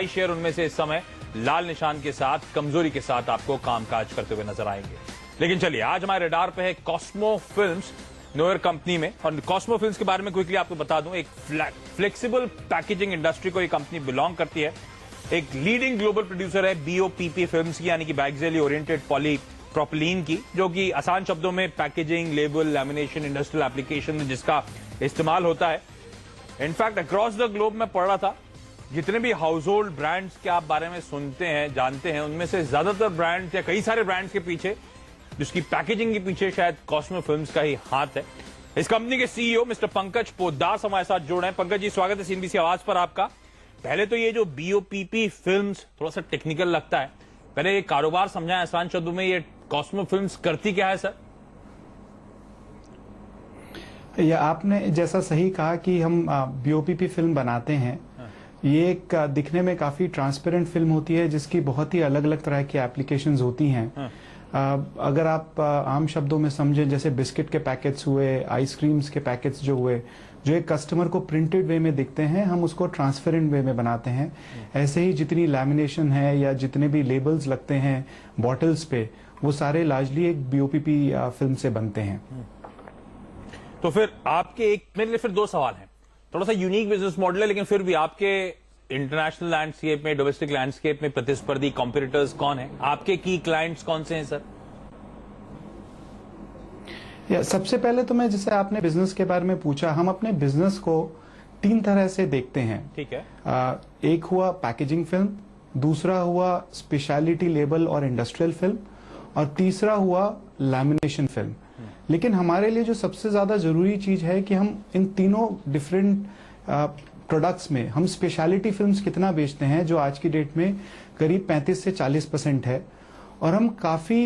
Share उनमें से इस समय लाल निशान के साथ, कमजोरी के साथ आपको कामकाज करते हुए नजर आएंगे। लेकिन चलिए, आज हमारे रडार पे है कॉस्मो फिल्म्स, नोयर कंपनी में। और कॉस्मो फिल्म्स के बारे में क्विकली आपको बता दूं, एक फ्लेक्सिबल पैकेजिंग इंडस्ट्री को ये कंपनी बिलोंग करती है। एक लीडिंग ग्लोबल प्रोड्यूसर है BOPP फिल्म्स की, यानी कि बैक्सियली ओरिएंटेड पॉलीप्रोपिलीन की, जो कि आसान शब्दों में packaging, label, lamination, industrial application में जिसका इस्तेमाल होता है। इनफैक्ट अक्रॉस द ग्लोब में पढ़ रहा था, जितने भी हाउस होल्ड ब्रांड्स के आप बारे में सुनते हैं, जानते हैं, उनमें से ज्यादातर ब्रांड्स या कई सारे ब्रांड्स के पीछे, जिसकी पैकेजिंग के पीछे शायद कॉस्मो फिल्म्स का ही हाथ है। इस कंपनी के CEO मिस्टर पंकज पोद्दार हमारे साथ जुड़े हैं। पंकज जी, स्वागत है CNBC आवाज पर आपका। पहले तो ये जो BOPP फिल्म्स थोड़ा सा टेक्निकल लगता है, पहले ये कारोबार समझाएं आसान शब्दों में, ये कॉस्मो फिल्म्स करती क्या है सर? या आपने जैसा सही कहा कि हम BOPP फिल्म बनाते हैं। ये एक दिखने में काफी ट्रांसपेरेंट फिल्म होती है, जिसकी बहुत ही अलग अलग तरह की एप्लीकेशंस होती हैं। अगर आप आम शब्दों में समझें, जैसे बिस्किट के पैकेट्स हुए, आइसक्रीम्स के पैकेट्स जो हुए, जो एक कस्टमर को प्रिंटेड वे में दिखते हैं, हम उसको ट्रांसपेरेंट वे में बनाते हैं। ऐसे ही जितनी लैमिनेशन है या जितने भी लेबल्स लगते हैं बॉटल्स पे, वो सारे लार्जली एक BOPP फिल्म से बनते हैं। तो फिर आपके मेरे लिए फिर दो सवाल हैं। थोड़ा सा यूनिक बिजनेस मॉडल है, लेकिन फिर भी आपके इंटरनेशनल लैंडस्केप में, डोमेस्टिक लैंडस्केप में प्रतिस्पर्धी कॉम्पिटिटर्स कौन है? आपके की क्लाइंट्स कौन से हैं सर? सबसे पहले तो मैं, जैसे आपने बिजनेस के बारे में पूछा, हम अपने बिजनेस को 3 तरह से देखते हैं। ठीक है। एक हुआ पैकेजिंग फिल्म, दूसरा हुआ स्पेशलिटी लेबल और इंडस्ट्रियल फिल्म, और तीसरा हुआ लैमिनेशन फिल्म। लेकिन हमारे लिए जो सबसे ज्यादा जरूरी चीज है कि हम इन तीनों डिफरेंट प्रोडक्ट्स में हम स्पेशलिटी फिल्म्स कितना बेचते हैं, जो आज की डेट में करीब 35 से 40% है। और हम काफी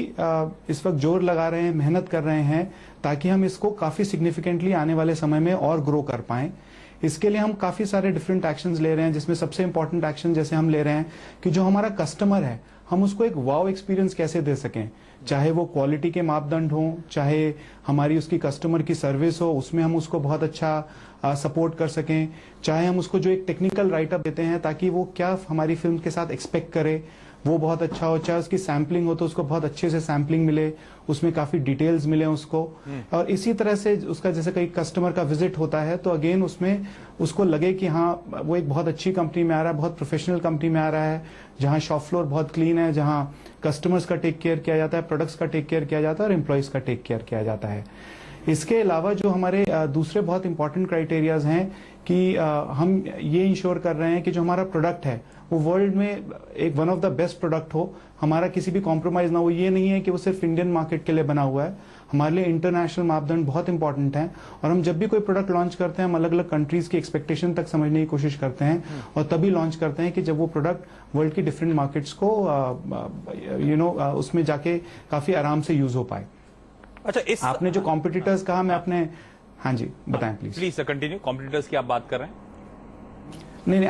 इस वक्त जोर लगा रहे हैं, मेहनत कर रहे हैं, ताकि हम इसको काफी सिग्निफिकेंटली आने वाले समय में और ग्रो कर पाएं। इसके लिए हम काफी सारे डिफरेंट एक्शंस ले रहे हैं, जिसमें सबसे इंपॉर्टेंट एक्शन जैसे हम ले रहे हैं कि जो हमारा कस्टमर है, हम उसको एक वाव एक्सपीरियंस कैसे दे सकें। चाहे वो क्वालिटी के मापदंड हो, चाहे हमारी उसकी कस्टमर की सर्विस हो, उसमें हम उसको बहुत अच्छा सपोर्ट कर सकें, चाहे हम उसको जो एक टेक्निकल राइटअप देते हैं ताकि वो क्या हमारी फिल्म के साथ एक्सपेक्ट करे वो बहुत अच्छा हो, चाहे उसकी सैम्पलिंग हो तो उसको बहुत अच्छे से सैम्पलिंग मिले, उसमें काफी डिटेल्स मिले उसको। और इसी तरह से उसका जैसे कई कस्टमर का विजिट होता है तो अगेन उसमें उसको लगे कि हाँ, वो एक बहुत अच्छी कंपनी में आ रहा है, बहुत प्रोफेशनल कंपनी में आ रहा है, जहाँ शॉप फ्लोर बहुत क्लीन है, जहाँ कस्टमर्स का टेक केयर किया जाता है, प्रोडक्ट्स का टेक केयर किया जाता है और एम्प्लॉयज का टेक केयर किया जाता है। इसके अलावा जो हमारे दूसरे बहुत इंपॉर्टेंट क्राइटेरियाज हैं कि हम ये इंश्योर कर रहे हैं कि जो हमारा प्रोडक्ट है वो वर्ल्ड में एक one of the best product हो, हमारा किसी भी कॉम्प्रोमाइज ना हो। ये नहीं है कि वो सिर्फ इंडियन मार्केट के लिए बना हुआ है, हमारे लिए इंटरनेशनल मापदंड बहुत इंपॉर्टेंट हैं। और हम जब भी कोई प्रोडक्ट लॉन्च करते हैं, हम अलग अलग कंट्रीज की एक्सपेक्टेशन तक समझने की कोशिश करते हैं और तभी लॉन्च करते हैं कि जब वो प्रोडक्ट वर्ल्ड की डिफरेंट मार्केट्स को उसमें जाके काफी आराम से यूज हो पाए। अच्छा, आपने जो कॉम्पिटिटर्स कहा, मैं अपने, हाँ जी बताएं प्लीज सर, कंटिन्यू। कॉम्पिटिटर्स की आप बात कर रहे हैं? नहीं,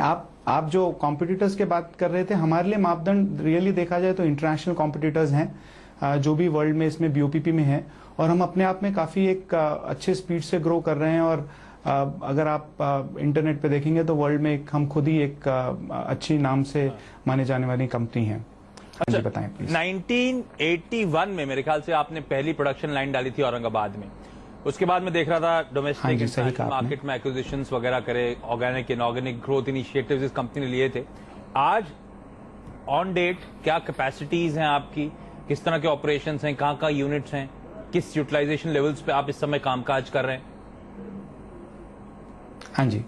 आप जो कॉम्पिटिटर्स की बात कर रहे थे, हमारे लिए मापदंड रियली देखा जाए तो इंटरनेशनल कॉम्पिटिटर्स हैं जो भी वर्ल्ड में इसमें BOPP में है, और हम अपने आप में काफी एक अच्छे स्पीड से ग्रो कर रहे हैं। और अगर आप इंटरनेट पे देखेंगे तो वर्ल्ड में हम खुद ही एक अच्छी नाम से माने जाने वाली कंपनी है। अच्छा, बताएं प्लीज। 1981 में मेरे ख्याल से आपने पहली प्रोडक्शन लाइन डाली थी औरंगाबाद में। उसके बाद मैं देख रहा था डोमेस्टिक मार्केट में एक्विजिशंस वगैरह करे, ऑर्गेनिक इनऑर्गेनिक ग्रोथ इनिशिएटिव्स इस कंपनी ने लिए थे। आज ऑन डेट क्या कैपेसिटीज हैं आपकी, किस तरह के ऑपरेशंस हैं, कहां यूनिट्स हैं, किस यूटिलाइजेशन लेवल्स पे आप इस समय कामकाज कर रहे हैं? हाँ जी,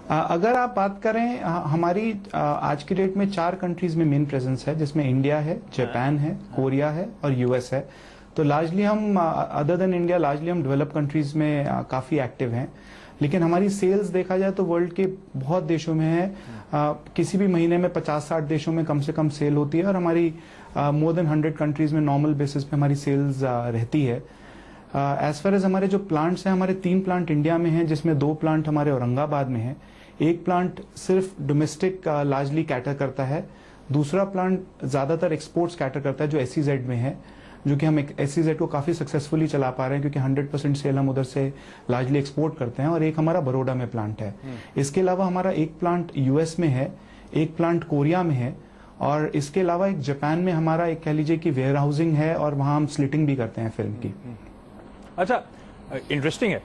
अगर आप बात करें, हमारी आज की डेट में 4 कंट्रीज में मेन प्रेजेंस है, जिसमें इंडिया है, जापान है, कोरिया है और US है। तो लार्जली हम अदर देन इंडिया, लार्जली हम डेवलप कंट्रीज में काफी एक्टिव हैं। लेकिन हमारी सेल्स देखा जाए तो वर्ल्ड के बहुत देशों में है। किसी भी महीने में 50-60 देशों में कम से कम सेल होती है, और हमारी मोर देन 100 कंट्रीज में नॉर्मल बेसिस पे हमारी सेल्स रहती है। एज फार एज हमारे जो प्लांट्स हैं, हमारे 3 प्लांट इंडिया में हैं, जिसमें 2 प्लांट हमारे औरंगाबाद में है। एक प्लांट सिर्फ डोमेस्टिक लार्जली कैटर करता है, दूसरा प्लांट ज्यादातर एक्सपोर्ट्स कैटर करता है जो SEZ में है, जो कि हम SEZ को काफी सक्सेसफुली चला पा रहे हैं, क्योंकि 100% सेल हम उधर से लार्जली एक्सपोर्ट करते हैं। और एक हमारा बड़ौदा में प्लांट है। इसके अलावा हमारा एक प्लांट US में है, एक प्लांट कोरिया में है, और इसके अलावा एक जापान में हमारा एक कह लीजिए कि वेयर हाउसिंग है, और वहां हम स्लिटिंग भी करते हैं फिल्म की। अच्छा, इंटरेस्टिंग है,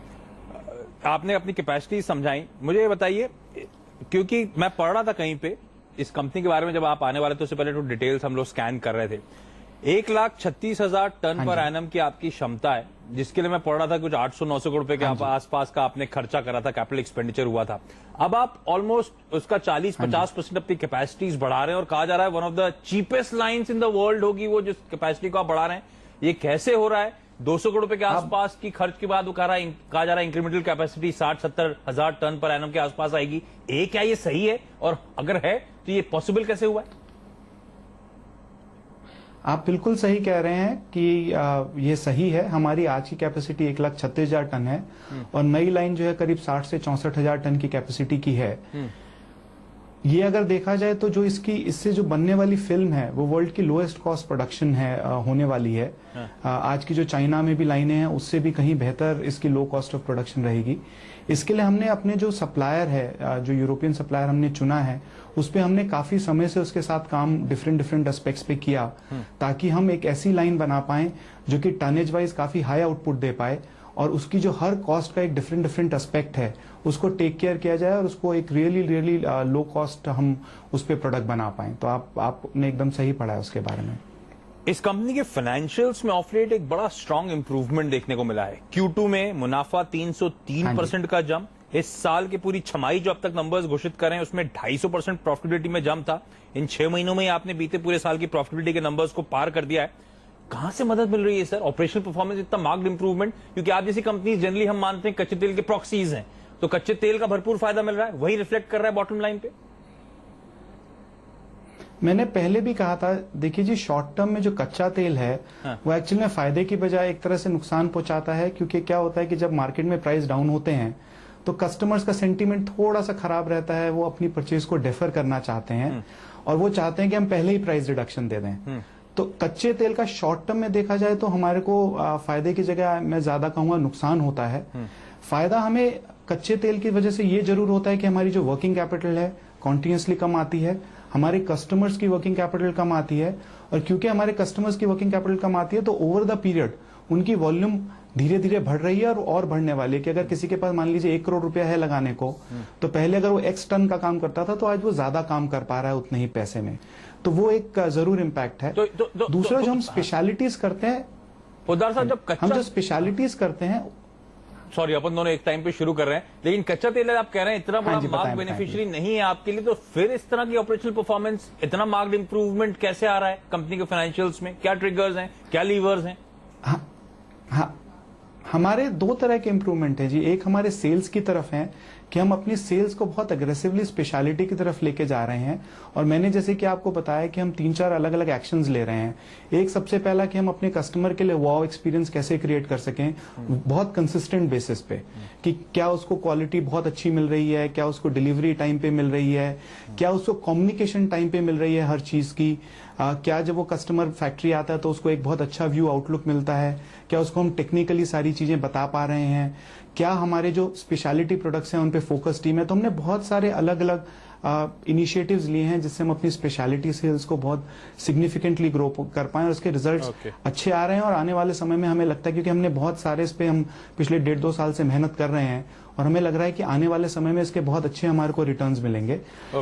आपने अपनी कैपेसिटी समझाई। मुझे ये बताइए, क्योंकि मैं पढ़ रहा था कहीं पे इस कंपनी के बारे में, जब आप आने वाले तो उससे पहले तो डिटेल्स हम लोग स्कैन कर रहे थे। 1,36,000 टन पर एनम की आपकी क्षमता है, जिसके लिए मैं पढ़ रहा था कुछ 800-900 करोड़ रुपए के आसपास का आपने खर्चा करा था, कैपिटल एक्सपेंडिचर हुआ था। अब आप ऑलमोस्ट उसका 40-50% अपनी कैपेसिटीज बढ़ा रहे हैं, और कहा जा रहा है one of the cheapest lines in the world होगी वो, जिस कैपेसिटी को आप बढ़ा रहे हैं। ये कैसे हो रहा है? 200 करोड़ रुपए के आसपास की खर्च के बाद वो कहा जा रहा है इंक्रीमेंटल कैपेसिटी 60-70 हजार टन पर एनम के आसपास आएगी। क्या ये सही है? और अगर है तो ये पॉसिबल कैसे हुआ है? आप बिल्कुल सही कह रहे हैं कि ये सही है। हमारी आज की कैपेसिटी 1,36,000 टन है, और नई लाइन जो है करीब 60 से 64,000 टन की कैपेसिटी की है। ये अगर देखा जाए तो जो इससे जो बनने वाली फिल्म है वो वर्ल्ड की लोएस्ट कॉस्ट प्रोडक्शन है, होने वाली है। आज की जो चाइना में भी लाइनें हैं उससे भी कहीं बेहतर इसकी लो कॉस्ट ऑफ प्रोडक्शन रहेगी। इसके लिए हमने अपने जो सप्लायर है, जो यूरोपियन सप्लायर हमने चुना है, उस पर हमने काफी समय से उसके साथ काम डिफरेंट एस्पेक्ट्स पे किया, ताकि हम एक ऐसी लाइन बना पाए जो कि टनेज वाइज काफी हाई आउटपुट दे पाए, और उसकी जो हर कॉस्ट का एक डिफरेंट एस्पेक्ट है उसको टेक केयर किया जाए, और उसको एक रियली लो कॉस्ट हम उस पर प्रोडक्ट बना पाए। तो आपने एकदम सही पढ़ा है उसके बारे में। इस कंपनी के फाइनेंशियल्स में ऑफ लेट एक बड़ा स्ट्रांग इंप्रूवमेंट देखने को मिला है। Q2 में मुनाफा 303% का जंप। इस साल की पूरी छमाही जो अब तक नंबर्स घोषित करें उसमें 250% प्रॉफिटेबिलिटी में जंप था। इन 6 महीनों में आपने बीते पूरे साल की प्रॉफिटेबिलिटी के नंबर्स को पार कर दिया है। कहां से मदद मिल रही है सर? ऑपरेशनल परफॉर्मेंस इतना मार्क्ड इंप्रूवमेंट, क्योंकि आप जैसी कंपनी जनरली हम मानते हैं कच्चे तेल के प्रॉक्सीज हैं, तो कच्चे तेल का भरपूर फायदा मिल रहा है, वही रिफ्लेक्ट कर रहा है बॉटम लाइन पे। मैंने पहले भी कहा था, देखिए जी, शॉर्ट टर्म में जो कच्चा तेल है वो एक्चुअली में फायदे की बजाय एक तरह से नुकसान पहुंचाता है, क्योंकि क्या होता है कि जब मार्केट में प्राइस डाउन होते हैं तो कस्टमर्स का सेंटीमेंट थोड़ा सा खराब रहता है, वो अपनी परचेज को डेफर करना चाहते हैं, और वो चाहते हैं कि हम पहले ही प्राइस रिडक्शन दे दें। तो कच्चे तेल का शॉर्ट टर्म में देखा जाए तो हमारे को फायदे की जगह मैं ज्यादा कहूंगा नुकसान होता है। फायदा हमें कच्चे तेल की वजह से ये जरूर होता है कि हमारी जो वर्किंग कैपिटल है कॉन्टिन्यूसली कम आती है, हमारे कस्टमर्स की वर्किंग कैपिटल कम आती है, और क्योंकि हमारे कस्टमर्स की वर्किंग कैपिटल कम आती है तो ओवर द पीरियड उनकी वॉल्यूम धीरे धीरे बढ़ रही है, और बढ़ने वाली है। कि अगर किसी के पास मान लीजिए 1 करोड़ रुपया है लगाने को, तो पहले अगर वो X टन का काम करता था तो आज वो ज्यादा काम कर पा रहा है उतने ही पैसे में। तो वो एक जरूर इम्पैक्ट है। दूसरा जो हम स्पेशलिटीज करते हैं, पोद्दार साहब, जब हम जो स्पेशलिटीज करते हैं, सॉरी अपन दोनों एक टाइम पे शुरू कर रहे हैं, लेकिन कच्चा तेल आप कह रहे हैं इतना बड़ा मार्क बेनिफिशियरी नहीं है आपके लिए, तो फिर इस तरह की ऑपरेशनल परफॉर्मेंस, इतना मार्क्ड इंप्रूवमेंट कैसे आ रहा है कंपनी के फाइनेंशियल्स में? क्या ट्रिगर्स हैं, क्या लीवर्स हैं? हाँ, हमारे 2 तरह के इंप्रूवमेंट है जी। एक हमारे सेल्स की तरफ है कि हम अपनी सेल्स को बहुत अग्रेसिवली स्पेशलिटी की तरफ लेके जा रहे हैं, और मैंने जैसे कि आपको बताया कि हम 3-4 अलग अलग एक्शंस ले रहे हैं। एक सबसे पहला कि हम अपने कस्टमर के लिए वाव एक्सपीरियंस कैसे क्रिएट कर सकें बहुत कंसिस्टेंट बेसिस पे, कि क्या उसको क्वालिटी बहुत अच्छी मिल रही है, क्या उसको डिलीवरी टाइम पे मिल रही है, क्या उसको कम्युनिकेशन टाइम पे मिल रही है हर चीज की, क्या जब वो कस्टमर फैक्ट्री आता है तो उसको एक बहुत अच्छा व्यू आउटलुक मिलता है, क्या उसको हम टेक्निकली सारी चीजें बता पा रहे हैं, क्या हमारे जो स्पेशलिटी प्रोडक्ट्स हैं उन पे फोकस टीम है। तो हमने बहुत सारे अलग अलग इनिशिएटिव्स लिए हैं जिससे हम अपनी स्पेशलिटी सेल्स को बहुत सिग्निफिकेंटली ग्रो कर पाए, और उसके रिजल्ट्स अच्छे आ रहे हैं। और आने वाले समय में हमें लगता है, क्योंकि हमने बहुत सारे इस पे हम पिछले 1.5-2 साल से मेहनत कर रहे हैं, और हमें लग रहा है कि आने वाले समय में इसके बहुत अच्छे हमारे को रिटर्न्स मिलेंगे।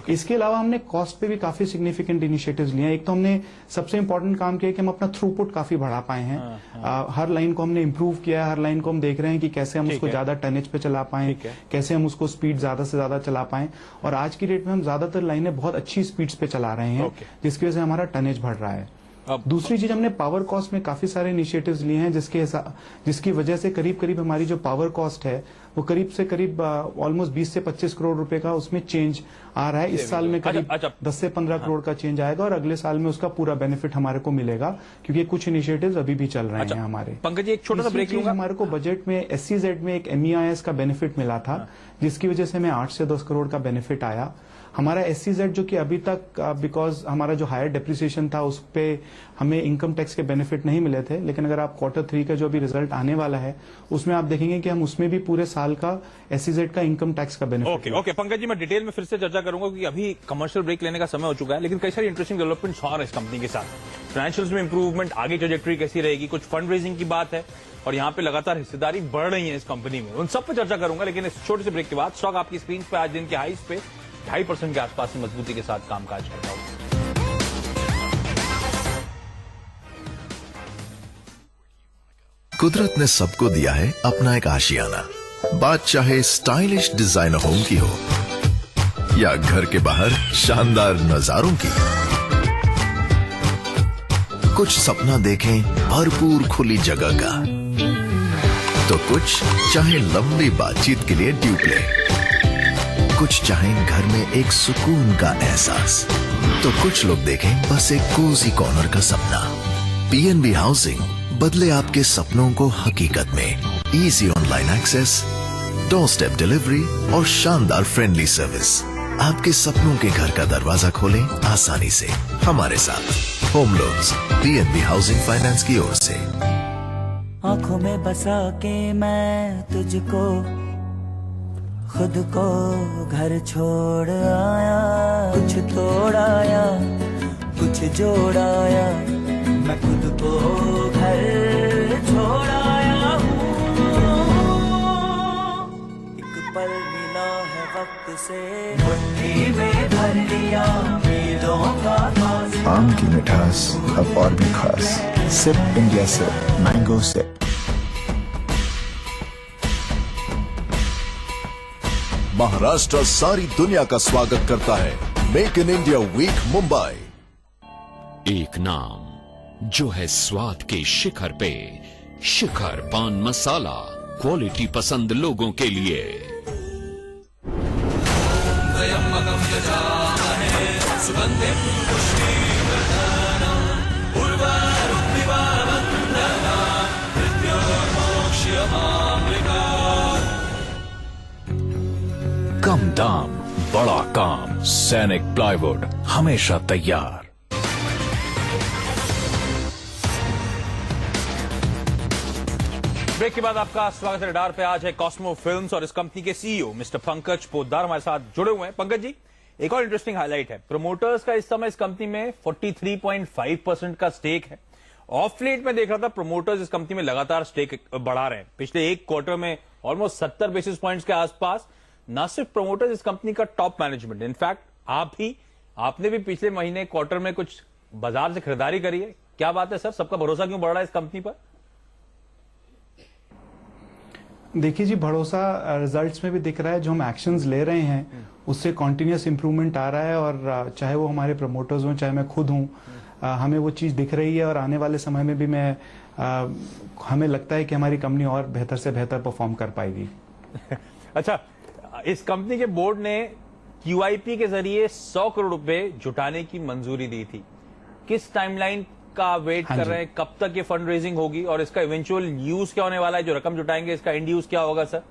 इसके अलावा हमने कॉस्ट पे भी काफी सिग्निफिकेंट इनिशिएटिव्स लिए हैं। एक तो हमने सबसे इंपॉर्टेंट काम किया कि हम अपना थ्रूपुट काफी बढ़ा पाए हैं। हर लाइन को हमने इंप्रूव किया है, हर लाइन को हम देख रहे हैं कि कैसे हम उसको ज्यादा टनेज पे चला पाए, कैसे हम उसको स्पीड ज्यादा से ज्यादा चला पाए, और आज की डेट में हम ज्यादातर लाइनें बहुत अच्छी स्पीड्स पे चला रहे हैं, जिसकी वजह से हमारा टनेज बढ़ रहा है। दूसरी चीज, हमने पावर कॉस्ट में काफी सारे इनिशिएटिव्स लिए हैं, जिसकी वजह से करीब करीब हमारी जो पावर कॉस्ट है वो करीब से करीब ऑलमोस्ट 20 से 25 करोड़ रुपए का उसमें चेंज आ रहा है। इस साल में करीब 10 से 15 करोड़ का चेंज आएगा, और अगले साल में उसका पूरा बेनिफिट हमारे को मिलेगा, क्योंकि कुछ इनिशिएटिव्स अभी भी चल रहे हैं हमारे। पंकज जी, एक छोटा सा ब्रेक लूंगा। हमारे को बजट में SEZ में एक MEIS का बेनिफिट मिला था, जिसकी वजह से हमें 8 से 10 करोड़ का बेनिफिट आया। हमारा SEZ जो कि अभी तक बिकॉज हमारा जो हायर डेप्रिसिएशन था उस पे हमें इनकम टैक्स के बेनिफिट नहीं मिले थे, लेकिन अगर आप Q3 का जो भी रिजल्ट आने वाला है उसमें आप देखेंगे कि हम उसमें भी पूरे साल का SEZ का इनकम टैक्स का बेनिफिट। ओके पंकज जी, मैं डिटेल में फिर से चर्चा करूंगा क्योंकि अभी कमर्शियल ब्रेक लेने का समय हो चुका है, लेकिन कई सारी इंटरेस्टिंग डेवलपमेंट्स और इस कंपनी के साथ फाइनेंशियल्स में इंप्रूवमेंट, आगे ट्रेजेक्टरी कैसी रहेगी, कुछ फंड रेजिंग की बात है और यहाँ पे लगातार हिस्सेदारी बढ़ रही है इस कंपनी में, उन सब पर चर्चा करूंगा। लेकिन इस छोटे से ब्रेक के बाद स्टॉक आपकी स्क्रीन पे आज दिन के हाईज पे 2.5% के आसपास से मजबूती के साथ कामकाज करता हूं। कुदरत ने सबको दिया है अपना एक आशियाना, बात चाहे स्टाइलिश डिजाइनर होम की हो या घर के बाहर शानदार नजारों की। कुछ सपना देखें भरपूर खुली जगह का, तो कुछ चाहे लंबी बातचीत के लिए ड्यूप्ले, कुछ चाहें घर में एक सुकून का एहसास, तो कुछ लोग देखें बस एक कोजी कॉर्नर का सपना। PNB हाउसिंग बदले आपके सपनों को हकीकत में। Easy online access, door step delivery और शानदार फ्रेंडली सर्विस। आपके सपनों के घर का दरवाजा खोलें आसानी से हमारे साथ। Home loans PNB housing finance की ओर से। आंखों में बसा के मैं तुझको खुद को घर छोड़ आया, कुछ तोड़ाया कुछ जोड़ाया, मैं खुद को घर छोड़ आया हूँ। एक पल मिला है वक्त से, मुट्ठी में भर लिया मीलों का फासला। आम की मिठास अब और भी खास, sip India sip mango sip. Maharashtra सारी दुनिया का स्वागत करता है make in India week Mumbai. एक नाम जो है स्वाद के शिखर पे, शिखर पान मसाला, क्वालिटी पसंद लोगों के लिए। कम दाम बड़ा काम, सैनिक प्लाईवुड हमेशा तैयार। ब्रेक के बाद आपका स्वागत है रडार पे। आज है कॉस्मो फिल्म्स और इस कंपनी के CEO मिस्टर पंकज पोद्दार हमारे साथ जुड़े हुए हैं। पंकज जी, एक और इंटरेस्टिंग हाईलाइट है, प्रमोटर्स का इस समय इस कंपनी में 43.5% का स्टेक है। ऑफ लेट में देख रहा था प्रमोटर्स इस कंपनी में लगातार स्टेक बढ़ा रहे हैं। पिछले एक क्वार्टर में ऑलमोस्ट 70 बेसिस पॉइंट्स के आसपास। ना सिर्फ प्रमोटर्स, इस कंपनी का टॉप मैनेजमेंट, इनफैक्ट आपने भी पिछले महीने क्वार्टर में कुछ बाजार से खरीदारी करी है। क्या बात है सर, सबका भरोसा क्यों बढ़ रहा है इस कंपनी पर? देखिए जी, भरोसा रिजल्ट्स में भी दिख रहा है। जो हम एक्शंस ले रहे हैं उससे कॉन्टिन्यूस इंप्रूवमेंट आ रहा है और चाहे वो हमारे प्रमोटर्स हों चाहे मैं खुद हूं, हमें वो चीज दिख रही है और आने वाले समय में भी हमें लगता है कि हमारी कंपनी और बेहतर से बेहतर परफॉर्म कर पाएगी। अच्छा, इस कंपनी के बोर्ड ने QIP के जरिए 100 करोड़ रुपए जुटाने की मंजूरी दी थी। किस टाइमलाइन का वेट कर रहे हैं, कब तक ये फंड रेजिंग होगी और इसका इवेंचुअल यूज क्या होने वाला है? जो रकम जुटाएंगे इसका एंड यूज क्या होगा सर?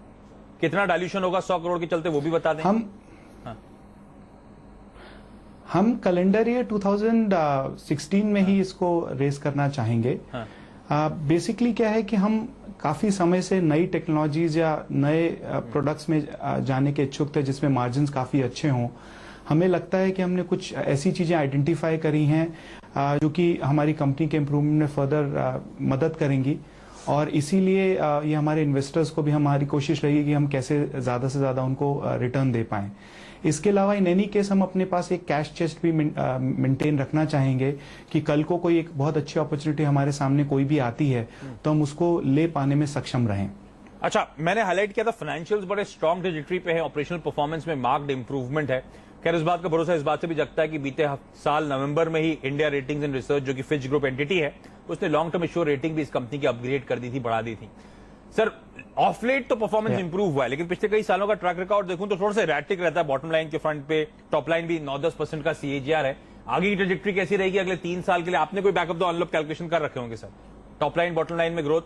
कितना डायल्यूशन होगा 100 करोड़ के चलते, वो भी बता दें। हम कैलेंडर ईयर 2016 में ही इसको रेस करना चाहेंगे। बेसिकली क्या है कि हम काफी समय से नई टेक्नोलॉजीज या नए प्रोडक्ट्स में जाने के इच्छुक थे जिसमें मार्जिन्स काफी अच्छे हों। हमें लगता है कि हमने कुछ ऐसी चीजें आइडेंटिफाई करी हैं जो कि हमारी कंपनी के इम्प्रूवमेंट में फर्दर मदद करेंगी और इसीलिए ये हमारे इन्वेस्टर्स को भी हमारी कोशिश रहेगी कि हम कैसे ज्यादा से ज्यादा उनको रिटर्न दे पाएं। इसके अलावा इन एनी केस हम अपने पास एक कैश चेस्ट भी मेंटेन रखना चाहेंगे कि कल को कोई एक बहुत अच्छी अपॉर्चुनिटी हमारे सामने कोई भी आती है तो हम उसको ले पाने में सक्षम रहें। अच्छा, मैंने हाईलाइट किया था फाइनेंशियल्स बड़े स्ट्रॉन्ग ट्रेजेक्टरी पे है, ऑपरेशनल परफॉर्मेंस में मार्क्ड इंप्रूवमेंट है। खैर, इस बात का भरोसा इस बात से भी जगता है कि बीते साल नवंबर में ही इंडिया रेटिंग्स एंड रिसर्च जो कि फिच ग्रुप एंटिटी है, उसने लॉन्ग टर्म इश्योर रेटिंग भी इस कंपनी की अपग्रेड कर दी थी, बढ़ा दी थी। सर, ऑफ लेट तो परफॉर्मेंस इंप्रूव हुआ है, लेकिन पिछले कई सालों का ट्रैक रिकॉर्ड देखूं तो थोड़ा सा रैटिक रहता है। बॉटम लाइन के फ्रंट पे टॉप लाइन भी 9-10% का CAGR है। आगे की ट्रेजेक्टरी कैसी रहेगी अगले 3 साल के लिए? आपने कोई बैकअप द एनवेलप कैलकुलेशन कर रखे होंगे sir, top line bottom line में ग्रोथ?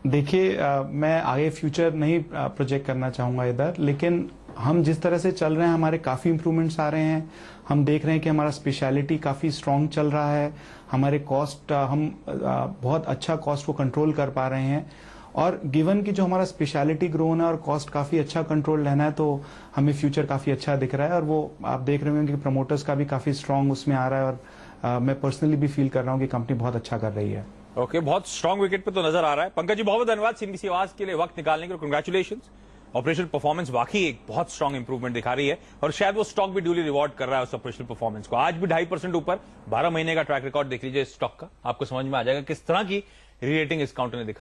देखिए, मैं आगे फ्यूचर नहीं प्रोजेक्ट करना चाहूंगा इधर, लेकिन हम जिस तरह से चल रहे हैं हमारे काफ़ी इंप्रूवमेंट्स आ रहे हैं। हम देख रहे हैं कि हमारा स्पेशलिटी काफ़ी स्ट्रांग चल रहा है। हमारे कॉस्ट हम बहुत अच्छा कॉस्ट को कंट्रोल कर पा रहे हैं। और गिवन कि जो हमारा स्पेशलिटी ग्रोन है और कॉस्ट काफ़ी अच्छा कंट्रोल रहना है, तो हमें फ्यूचर काफ़ी अच्छा दिख रहा है। और वो आप देख रहे होंगे कि प्रमोटर्स का भी काफ़ी स्ट्रांग उसमें आ रहा है। और मैं पर्सनली भी फील कर रहा हूँ कि कंपनी बहुत अच्छा कर रही है। ओके, बहुत स्ट्रांग विकेट पे तो नजर आ रहा है। पंकज जी, बहुत बहुत धन्यवाद सीएनबीसी आवाज के लिए वक्त निकालने के लिए। कंग्रेचुलेशन। ऑपरेशनल परफॉर्मेंस वाकई एक बहुत स्ट्रांग इंप्रूवमेंट दिखा रही है और शायद वो स्टॉक भी ड्यूली रिवॉर्ड कर रहा है उस ऑपरेशनल परफॉर्मेंस को। आज भी 2.5% ऊपर, 12 महीने का ट्रैक रिकॉर्ड देख लीजिए स्टॉक का, आपको समझ में आ जाएगा किस तरह की री रेटिंग इस काउंटर ने दिखा।